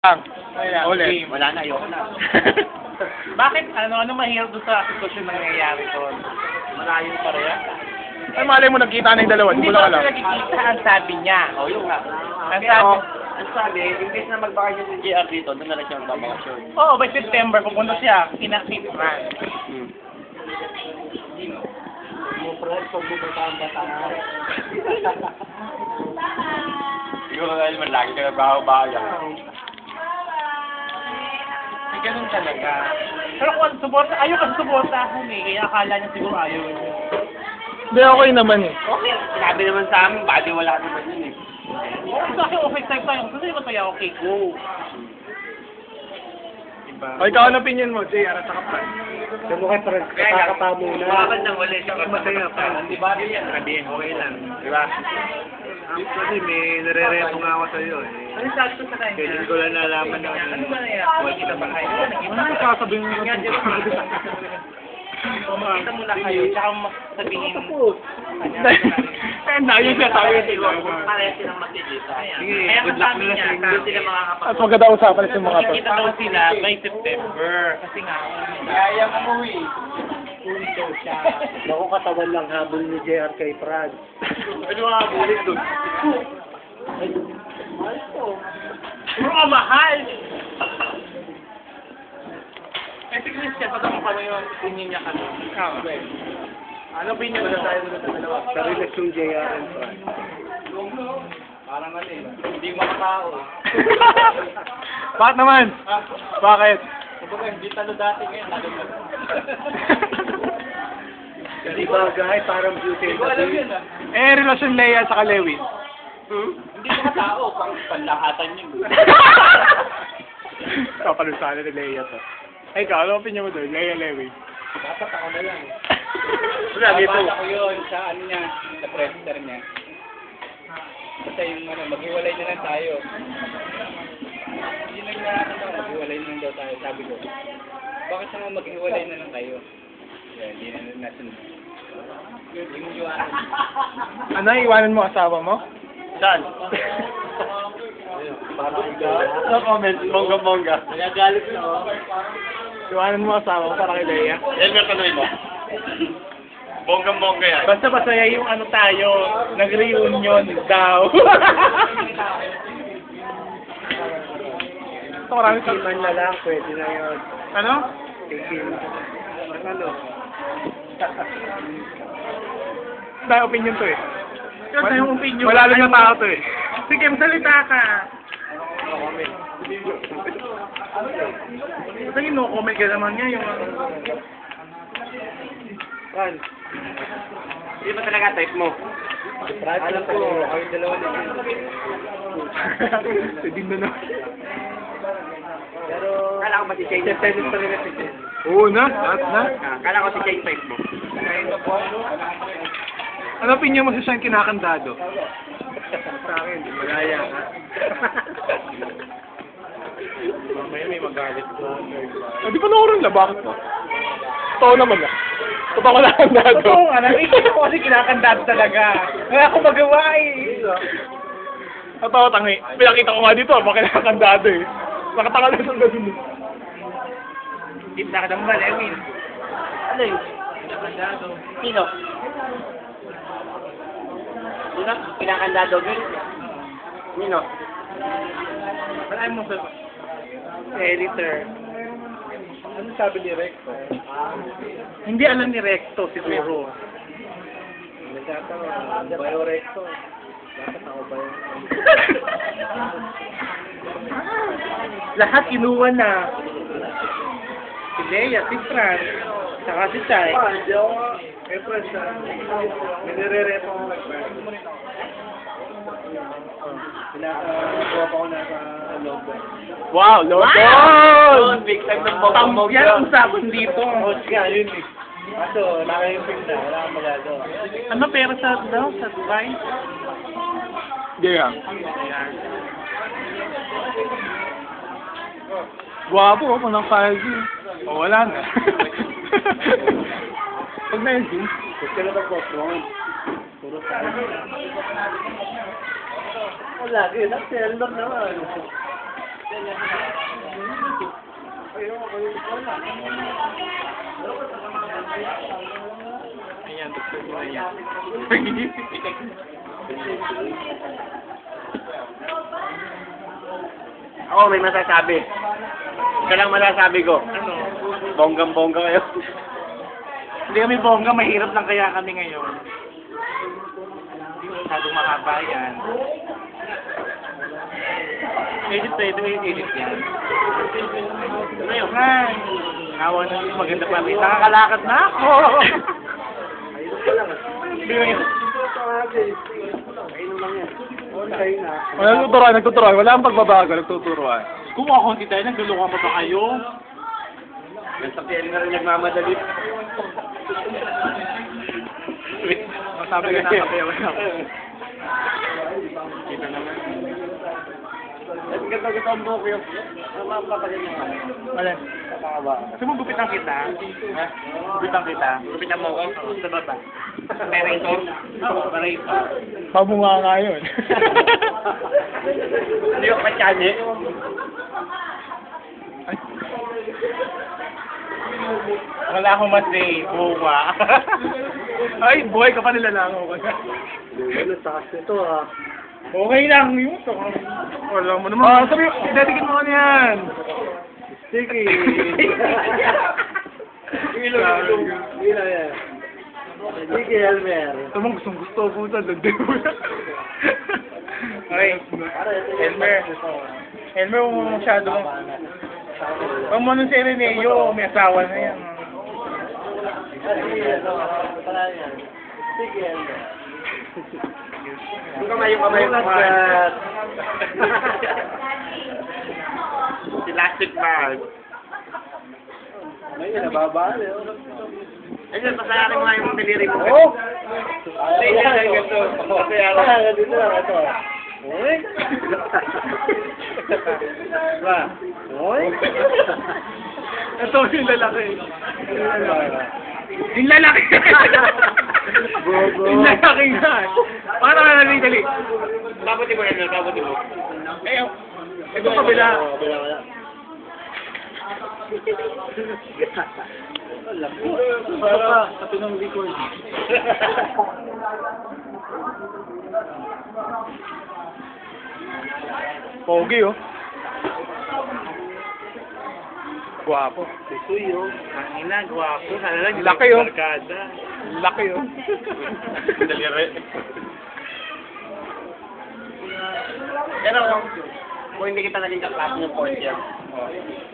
Ulit. Wala na, ayoko na. Bakit? Ano mahirap doon sa sitwasyon na nangyayari doon? Malayo pa rin. Ay, malay mo, nagkita na yung dalawa. Hindi Hindi ko ba lang kasi alam. nagkikita ang sabi niya? O, yun nga. Ang Pero, sabi, ang sabi, imbes na magbakasyon si JR dito, doon na lang siya magbabakasyon. oo, by September, pupunta siya, kinakitran. Mo, friend, pag bumata ang bataan. Siguro dahil man lagi ka nagbaho-baho yan. May ganun talaga. Pero kung suporta, ayaw kasi suportahan eh, kaya akala niya siguro ayaw niya. Hindi, okay naman eh. Okay, sinabi naman sa amin, badi wala naman yun eh. Oo, sa akin okay type tayo. Kasi ko tayo okay, go. Diba? O, ikaw, ano opinion mo, JR at saka Fran? Sa mukha parang kakapa muna. Bakit nang wala siya Masaya pa. Di ba rin yan? Sabihin, okay lang. Di ba? Actually, may nare-reto nga ako sa'yo eh. Ano sabi ko sa kanya? Kaya ko lang nalaman na Ano ba na yan? Kita ba kayo? Ano sasabihin mo? Kita muna kayo, tsaka sabihin. Eh, naayos siya tayo. Pareha silang makikita. Sige, Kaya good luck kasabi nila niya, sa inyo. Doon sila makakapag... At maganda usapan sa mga to. Kita daw sila by September. Kasi nga, Kaya umuwi. Naku, katawan lang habol ni JR kay Fran. Ano nga bulit doon? puro ka mahal! Eh, si Christian, patanong ka na yun, opinion niya ka doon. Ano opinion mo tayo doon sa dalawa? Sa relasyon JR and Fran. Parang ano eh. Hindi makatao. Bakit naman? Bakit? Kumbaga, hindi talo dati ngayon. Talo na. Hindi bagay, parang beauty and Hindi ko the alam Beast. yun ah. Eh, relasyon Leia at saka Lewin. Hindi makatao. Pang panlahatan yun. Kapalusanan ni Leia to. Ay, ikaw, ano opinion mo doon? Leia, Lewin. Dapat ako na lang. Wala, dito. Babasa ko yun sa ano niya, sa presenter niya. Basta yung ano, maghiwalay na lang tayo. Hindi na maghiwalay na lang daw tayo, sabi ko. Bakit naman maghiwalay na lang tayo? Yan, hindi na nasunod. Yung iwanan. Ano, iwanan mo asawa mo? Saan? Parang Sa comment, bongga-bongga. Nagagalit na ako. Iwanan mo asawa mo para kay Leia? Elmer, tanongin mo. Bongga-bongga yan. Basta masaya yung ano tayo, nag-reunion daw. Ito, marami sa... Iman na lang, pwede na yun. Ano? Tingin. Ano? Dahil opinion to eh. Kasi yung opinion. Wala lang yung tao to eh. Sige, magsalita ka. Kasi no-comment ka naman niya yung... Fran. Hindi ba talaga type mo? Fran, alam ko, kayo dalawa na yun. Hindi na na. Pero, Kala ko ba si Shane? sa tennis pa rin natin. Oo na, lahat na. Kala ko si Shane type mo. Ano opinion mo sa siyang kinakandado? Sa akin, malaya ka. Mamaya may magalit ko. Di pa nakuroon na, bakit mo? Totoo naman ah. Totoo ko nakandado. Oo nga, nakikita ko kasi kinakandado talaga. Wala akong magawa eh. Totoo, tangi. Pinakita ko nga dito, baka nakakandado eh. Nakatanga na sa gabi. Hindi na ka naman, Ewin. Ano yun? Kinakandado. Sino? Sino? Pinakandado, girl? Sino? Wala mo sa... Editor. Ano sabi ni Recto? Hindi alam ni Recto siguro. Nagkatawa, Bayo Recto. Bakit ako ba yun? Lahat kinuha na. Si Leia, si Fran, saka si Chay. Hindi ako nga. Eh, Fran, nire-reto ako kay Fran. Pinaka-kuha pa ako nasa loob. Wow, Lord! Yun, big time ng bongga-bongga. Yan ang usapan dito. Coach ka, yun eh. Kaso, naka-impig na. Wala kang magagawa. Ano pera sa Dubai? Yeah. Guwapo, kung nang 5G. O, wala na. Pag na yun, Huwag ka na mag-front. Puro sa Wala, yun. Ang Elmer naman. Ayan, doktor mo na yan. Ako may masasabi. Ito lang masasabi ko. Ano? Bonggang-bongga kayo. Hindi kami bongga, mahirap lang kaya kami ngayon. Hindi masyadong makaba yan. Edit yan. Ngayon nga, awa na yung maganda pa rin. Nakakalakad na ako! Hindi mo yun. Nagtuturuan. Wala ang pagbabago, nagtuturuan. Kung ako hindi tayo, naglulukan pa ba kayo? Nasa PL na rin nagmamadali. Masabi ka na kape, wala ko. Kita naman. At ganda-ganda ang buhok yun. Mapapagyan niya. Wala. Gusto mo gupitan kita? Ha? Gupitan kita? Gupitan mo ako? Sa baba. Narrator? Oo, narrator. Pabunga nga yun. Hindi ko patyani. Wala akong mas-say. Buwa. Ay, buhay ka pa nilalangaw ko. Ano, takas nito ah. Okay lang yun. Wala mo naman. Sabi, dedikit mo ano yan. Sticky. Ilong yan. Sticky Elmer. Ito mong gustong-gusto ko sa dagdag mo yan. Okay. Elmer. Elmer, huwag mo masyadong... Huwag mo nung si Reneo, may asawa na yan. Sticky Elmer. Yung kamay mo. Si Plastic Bag. May nababali. Ayun, pasayarin mo nga yung daliri mo. Oh! Ayun, ganito. Pasayarin. Dito lang ito. Oy! Ba? Oy! Ito yung lalaki. Yung lalaki! Bobo. Yung lalaki nga. Para ka dali. Babuti mo yan, babuti mo. Eh, ito kabila. Kabila ka na. Para pati ng record. Pogi oh. Guwapo. Suy, oh. Ang ina, gwapo. Sana lang, Laki, oh. barkada. Laki oh. Daliri. Pero, kung hindi kita naging kaklase ng fourth year,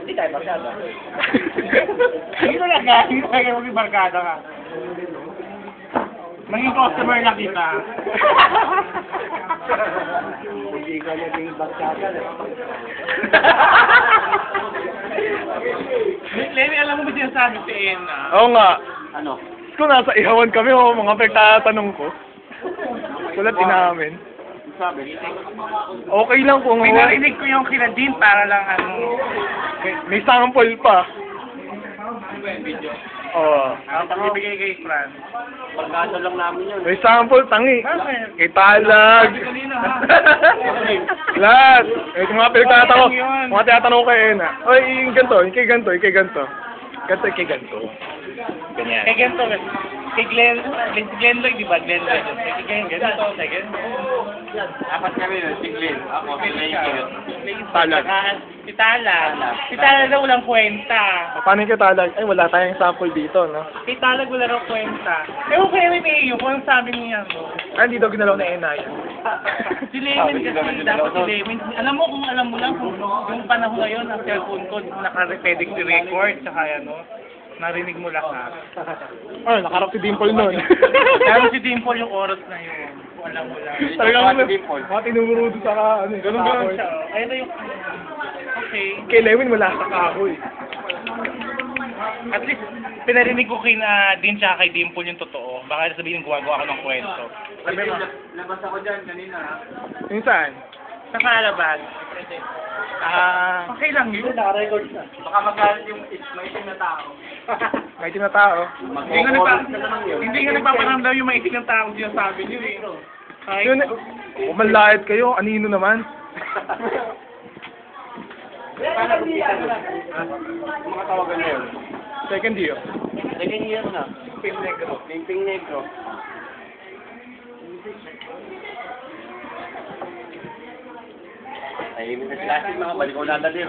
hindi tayo barkada. Dito lang ka, dito kayo maging barkada ka. Maging customer lang kita. Hindi ka naging barkada. Lenny, alam mo ba sinasabi si Enna? Oo nga. Ano? Kung nasa ihawan kami, mga pagtatanong ko. Walang inamin. Sabi? Okay lang kung Pinarinig ko yung kila Dean para lang ano. may sample pa. Oo. Ang ibigay kay Fran. Barkada lang namin yun. May sample, tangi. Bakit? Kay Talag. Sabi kanina, ha? Lahat. Yung mga pinagtatanong Okay lang yun. mga tinatanong ko kay Ena. Oy, yung ganito, yung kay ganito, yung kay ganito. Ganito, kay ganito. Ganyan. Kay ganito, kay Glenn Lloyd, di ba? Glenn Lloyd. Kay ganito, kay ganito. Apat kami nun, si Glenn. Ako, si Lakey. Talag. Si Talag. Si Talag na walang kwenta. Paano yung kay Talag? Ay, wala tayong sample dito, no? Si Talag wala raw kwenta. Ewan ko yung Mayo, kung anong sabi niya, no? Ay, hindi daw ginalaw na Ena yun. Si Lemon kasi, dapat si Lemon. Alam mo kung alam mo lang kung yung panahon ngayon, ang cellphone ko, naka-pedic si record, tsaka ano, narinig mo lahat. Ay, nakarap si Dimple nun. Pero si Dimple yung oras na yun. Kung alam mo lang. Talagang mga tinuro doon sa ano, Ganun siya. Ayun na yung... Okay. Kay Lewin, wala sa kahoy. At least, pinarinig ko kina Dean tsaka kay Dimple yung totoo. Baka sabihin gumagawa ako ng kwento. Labas ako dyan kanina. Yung saan? Sa Calabas. Okay lang yun. Naka-record na. Baka magalit yung maitim na tao. May itim na tao. Hindi nga nagpaparamdam yung maitig ng tao siya sabi niyo eh. Ay, Yun, umalait kayo, anino naman. Paano kumpitan mo? Ha? Mga tawagan na yun. Second year. Second year na. Ping Negro. Ping Negro. Ay, ibig na sila mga balikaw na din.